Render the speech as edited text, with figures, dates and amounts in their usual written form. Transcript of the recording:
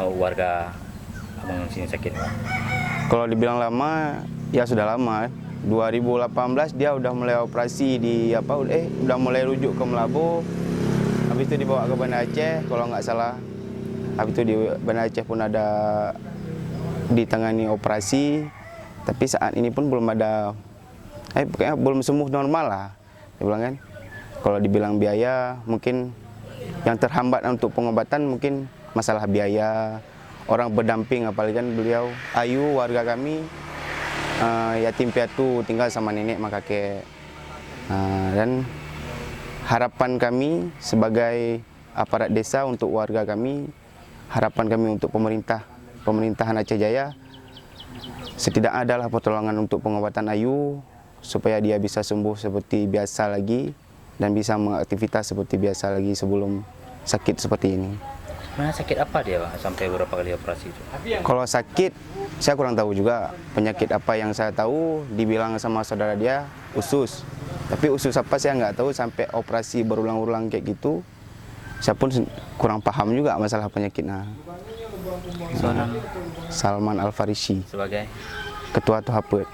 Warga abang sini sakit? Kalau dibilang lama, ya sudah lama. 2018 dia udah mulai operasi udah mulai rujuk ke Melabo. Habis itu dibawa ke Banda Aceh kalau nggak salah. Habis itu di Banda Aceh pun ada ditangani operasi. Tapi saat ini pun belum ada, pokoknya belum sembuh normal lah. Dia bilang kan. Kalau dibilang biaya, mungkin yang terhambat untuk pengobatan mungkin masalah biaya, orang berdamping, apalagi kan beliau Ayu, warga kami yatim piatu, tinggal sama nenek sama kakek. Dan harapan kami sebagai aparat desa untuk warga kami, harapan kami untuk pemerintahan Aceh Jaya, setidaknya adalah pertolongan untuk pengobatan Ayu, supaya dia bisa sembuh seperti biasa lagi, dan bisa mengaktivitas seperti biasa lagi sebelum sakit seperti ini. Nah, sakit apa dia, Pak, sampai beberapa kali operasi itu? Kalau sakit, saya kurang tahu juga penyakit apa. Yang saya tahu, dibilang sama saudara dia, usus. Tapi usus apa saya nggak tahu, sampai operasi berulang-ulang kayak gitu. Saya pun kurang paham juga masalah penyakitnya. Soalnya Salman Al Farisi, sebagai Ketua Tuhapet.